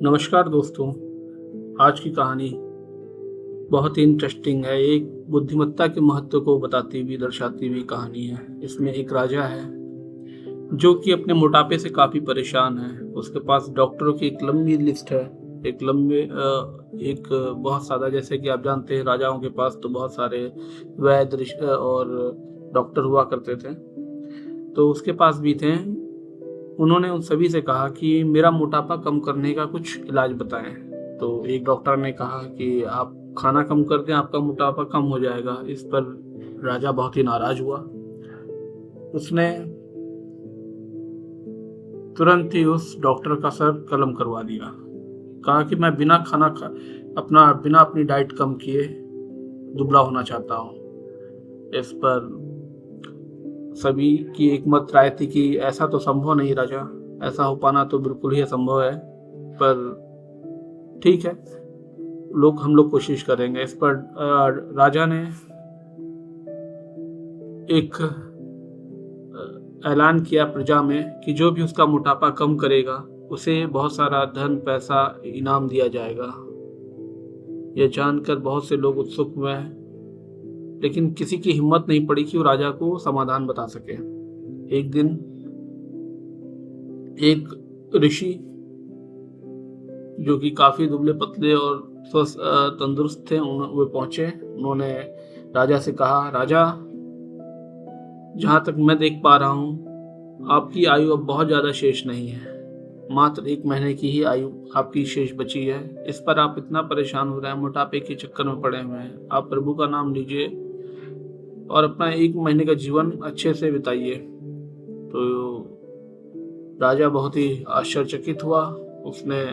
नमस्कार दोस्तों, आज की कहानी बहुत ही इंटरेस्टिंग है। एक बुद्धिमत्ता के महत्व को बताती हुई, दर्शाती हुई कहानी है। इसमें एक राजा है जो कि अपने मोटापे से काफ़ी परेशान है। उसके पास डॉक्टरों की एक लंबी लिस्ट है। एक बहुत सारा, जैसे कि आप जानते हैं, राजाओं के पास तो बहुत सारे वैद्य और डॉक्टर हुआ करते थे। तो उसके पास भी थे। उन्होंने उन सभी से कहा कि मेरा मोटापा कम करने का कुछ इलाज बताएं। तो एक डॉक्टर ने कहा कि आप खाना कम कर दें, आपका मोटापा कम हो जाएगा। इस पर राजा बहुत ही नाराज हुआ। उसने तुरंत ही उस डॉक्टर का सर कलम करवा दिया। कहा कि मैं बिना अपनी डाइट कम किए दुबला होना चाहता हूँ। इस पर सभी की एक मत राय थी कि ऐसा तो संभव नहीं राजा, ऐसा हो पाना तो बिल्कुल ही असंभव है, पर ठीक है, हम लोग कोशिश करेंगे। इस पर राजा ने एक ऐलान किया प्रजा में कि जो भी उसका मोटापा कम करेगा उसे बहुत सारा धन पैसा इनाम दिया जाएगा। यह जानकर बहुत से लोग उत्सुक हुए हैं, लेकिन किसी की हिम्मत नहीं पड़ी कि वो राजा को समाधान बता सके। एक दिन एक ऋषि, जो कि काफी दुबले पतले और स्वस्थ तंदुरुस्त थे, वे पहुंचे। उन्होंने राजा से कहा, राजा, जहां तक मैं देख पा रहा हूं आपकी आयु अब बहुत ज्यादा शेष नहीं है। मात्र 1 महीने की ही आयु आपकी शेष बची है। इस पर आप इतना परेशान हो रहे हैं, मोटापे के चक्कर में पड़े हुए हैं। आप प्रभु का नाम लीजिए और अपना 1 महीने का जीवन अच्छे से बिताइए। तो राजा बहुत ही आश्चर्यचकित हुआ। उसने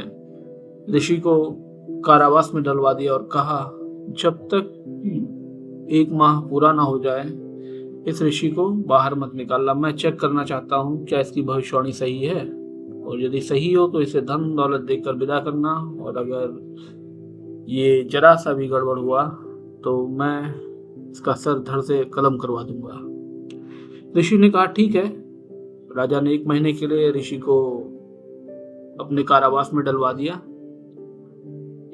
ऋषि को कारावास में डलवा दिया और कहा, जब तक 1 माह पूरा ना हो जाए इस ऋषि को बाहर मत निकालना। मैं चेक करना चाहता हूँ क्या इसकी भविष्यवाणी सही है, और यदि सही हो तो इसे धन दौलत देकर विदा करना, और अगर ये जरा सा भी गड़बड़ हुआ तो मैं इसका सर धड़ से कलम करवा दूंगा। ऋषि ने कहा, ठीक है। राजा ने 1 महीने के लिए ऋषि को अपने कारावास में डलवा दिया।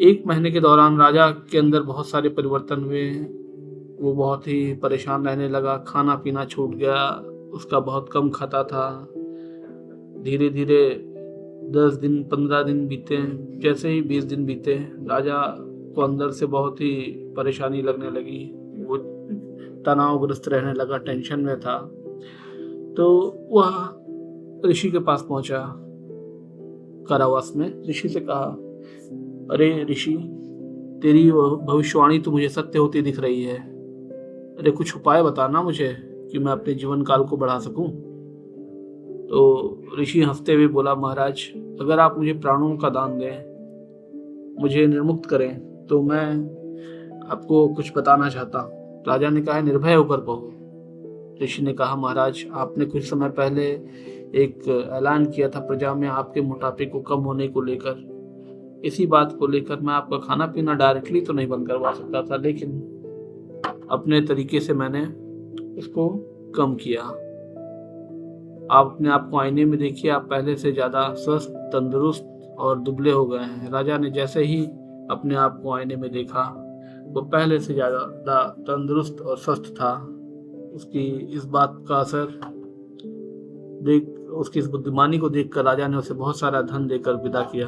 1 महीने के दौरान राजा के अंदर बहुत सारे परिवर्तन हुए। वो बहुत ही परेशान रहने लगा, खाना पीना छूट गया, उसका बहुत कम खाता था। धीरे धीरे 10 दिन 15 दिन बीते। जैसे ही 20 दिन बीते, राजा को अंदर से बहुत ही परेशानी लगने लगी। वो तनावग्रस्त रहने लगा, टेंशन में था। तो वह ऋषि के पास पहुंचा कारावास में। ऋषि से कहा, अरे ऋषि, तेरी भविष्यवाणी तो मुझे सत्य होती दिख रही है। अरे कुछ उपाय बताना मुझे कि मैं अपने जीवन काल को बढ़ा सकूं। तो ऋषि हंसते हुए बोला, महाराज, अगर आप मुझे प्राणों का दान दें, मुझे निर्मुक्त करें, तो मैं आपको कुछ बताना चाहता हूँ। राजा ने कहा, निर्भय होकर कहो। ऋषि ने कहा, महाराज, आपने कुछ समय पहले एक ऐलान किया था प्रजा में आपके मोटापे को कम होने को लेकर। इसी बात को लेकर मैं आपका खाना पीना डायरेक्टली तो नहीं बंद करवा सकता था, लेकिन अपने तरीके से मैंने उसको कम किया। आप अपने आप को आईने में देखिए, आप पहले से ज्यादा स्वस्थ, तंदुरुस्त और दुबले हो गए हैं। राजा ने जैसे ही अपने आप को आईने में देखा, वो पहले से ज्यादा तंदुरुस्त और स्वस्थ था। उसकी इस बात का असर उसकी इस बुद्धिमानी को देखकर राजा ने उसे बहुत सारा धन देकर विदा किया।